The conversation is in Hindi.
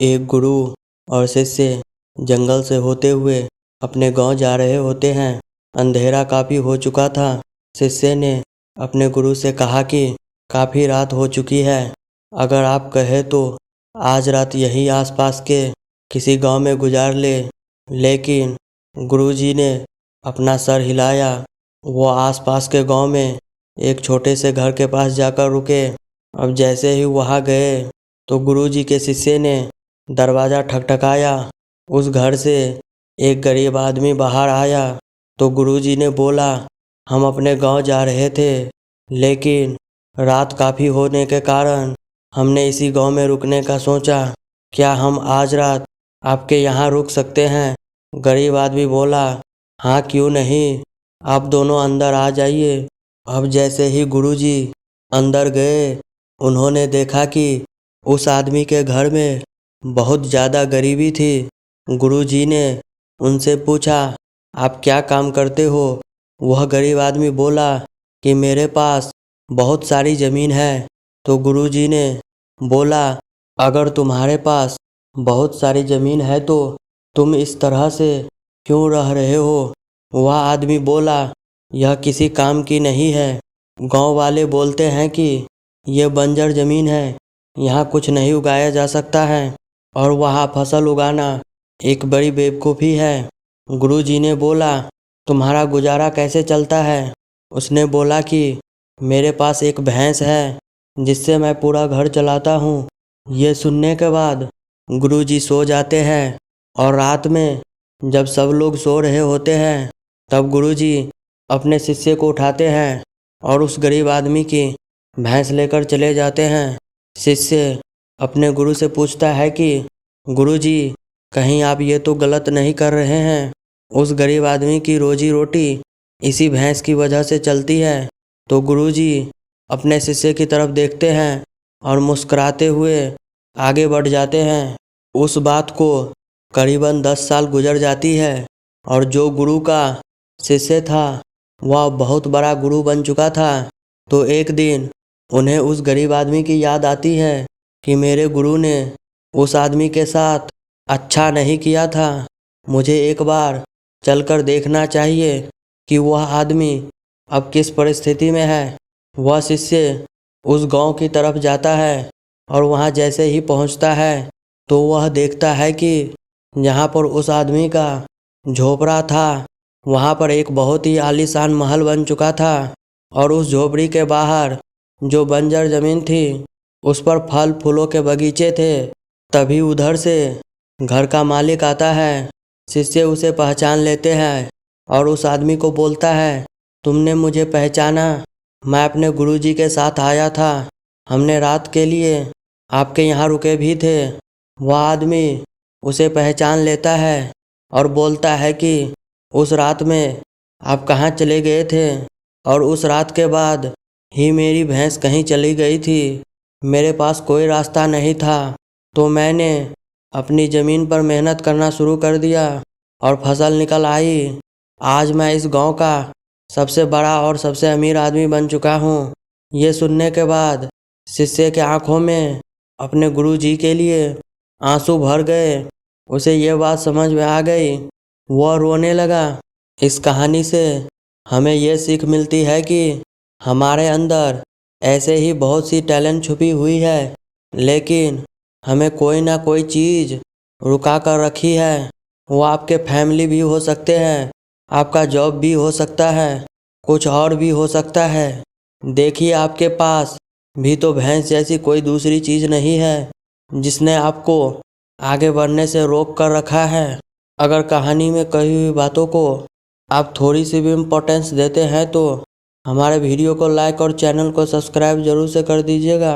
एक गुरु और शिष्य जंगल से होते हुए अपने गांव जा रहे होते हैं। अंधेरा काफ़ी हो चुका था। शिष्य ने अपने गुरु से कहा कि काफ़ी रात हो चुकी है, अगर आप कहें तो आज रात यहीं आसपास के किसी गांव में गुजार ले। लेकिन गुरुजी ने अपना सर हिलाया। वो आसपास के गांव में एक छोटे से घर के पास जाकर रुके। अब जैसे ही वहां गए तो गुरुजी के शिष्य ने दरवाज़ा ठकठकाया। उस घर से एक गरीब आदमी बाहर आया तो गुरुजी ने बोला, हम अपने गांव जा रहे थे, लेकिन रात काफ़ी होने के कारण हमने इसी गांव में रुकने का सोचा। क्या हम आज रात आपके यहाँ रुक सकते हैं? गरीब आदमी बोला, हाँ क्यों नहीं, आप दोनों अंदर आ जाइए। अब जैसे ही गुरुजी अंदर गए, उन्होंने देखा कि उस आदमी के घर में बहुत ज़्यादा गरीबी थी। गुरुजी ने उनसे पूछा, आप क्या काम करते हो? वह गरीब आदमी बोला कि मेरे पास बहुत सारी ज़मीन है। तो गुरुजी ने बोला, अगर तुम्हारे पास बहुत सारी ज़मीन है तो तुम इस तरह से क्यों रह रहे हो? वह आदमी बोला, यह किसी काम की नहीं है। गांव वाले बोलते हैं कि यह बंजर ज़मीन है, यहाँ कुछ नहीं उगाया जा सकता है और वहाँ फसल उगाना एक बड़ी बेवकूफ़ी है। गुरुजी ने बोला, तुम्हारा गुजारा कैसे चलता है? उसने बोला कि मेरे पास एक भैंस है जिससे मैं पूरा घर चलाता हूँ। ये सुनने के बाद गुरुजी सो जाते हैं और रात में जब सब लोग सो रहे होते हैं तब गुरुजी अपने शिष्य को उठाते हैं और उस गरीब आदमी की भैंस लेकर चले जाते हैं। शिष्य अपने गुरु से पूछता है कि गुरुजी, कहीं आप ये तो गलत नहीं कर रहे हैं? उस गरीब आदमी की रोजी रोटी इसी भैंस की वजह से चलती है। तो गुरुजी अपने शिष्य की तरफ देखते हैं और मुस्कुराते हुए आगे बढ़ जाते हैं। उस बात को करीबन 10 साल गुजर जाती है और जो गुरु का शिष्य था वह बहुत बड़ा गुरु बन चुका था। तो एक दिन उन्हें उस गरीब आदमी की याद आती है कि मेरे गुरु ने उस आदमी के साथ अच्छा नहीं किया था। मुझे एक बार चलकर देखना चाहिए कि वह आदमी अब किस परिस्थिति में है। वह शिष्य उस गांव की तरफ जाता है और वहां जैसे ही पहुंचता है तो वह देखता है कि जहां पर उस आदमी का झोपड़ा था वहां पर एक बहुत ही आलीशान महल बन चुका था और उस झोपड़ी के बाहर जो बंजर ज़मीन थी उस पर फल फूलों के बगीचे थे। तभी उधर से घर का मालिक आता है। शिष्य उसे पहचान लेते हैं और उस आदमी को बोलता है, तुमने मुझे पहचाना? मैं अपने गुरुजी के साथ आया था, हमने रात के लिए आपके यहाँ रुके भी थे। वह आदमी उसे पहचान लेता है और बोलता है कि उस रात में आप कहाँ चले गए थे और उस रात के बाद ही मेरी भैंस कहीं चली गई थी। मेरे पास कोई रास्ता नहीं था तो मैंने अपनी ज़मीन पर मेहनत करना शुरू कर दिया और फसल निकल आई। आज मैं इस गांव का सबसे बड़ा और सबसे अमीर आदमी बन चुका हूँ। ये सुनने के बाद शिष्य के आंखों में अपने गुरुजी के लिए आंसू भर गए। उसे ये बात समझ में आ गई, वह रोने लगा। इस कहानी से हमें ये सीख मिलती है कि हमारे अंदर ऐसे ही बहुत सी टैलेंट छुपी हुई है, लेकिन हमें कोई ना कोई चीज़ रुका कर रखी है। वो आपके फैमिली भी हो सकते हैं, आपका जॉब भी हो सकता है, कुछ और भी हो सकता है। देखिए, आपके पास भी तो भैंस जैसी कोई दूसरी चीज़ नहीं है जिसने आपको आगे बढ़ने से रोक कर रखा है। अगर कहानी में कही हुई बातों को आप थोड़ी सी भी इम्पोर्टेंस देते हैं तो हमारे वीडियो को लाइक और चैनल को सब्सक्राइब ज़रूर से कर दीजिएगा।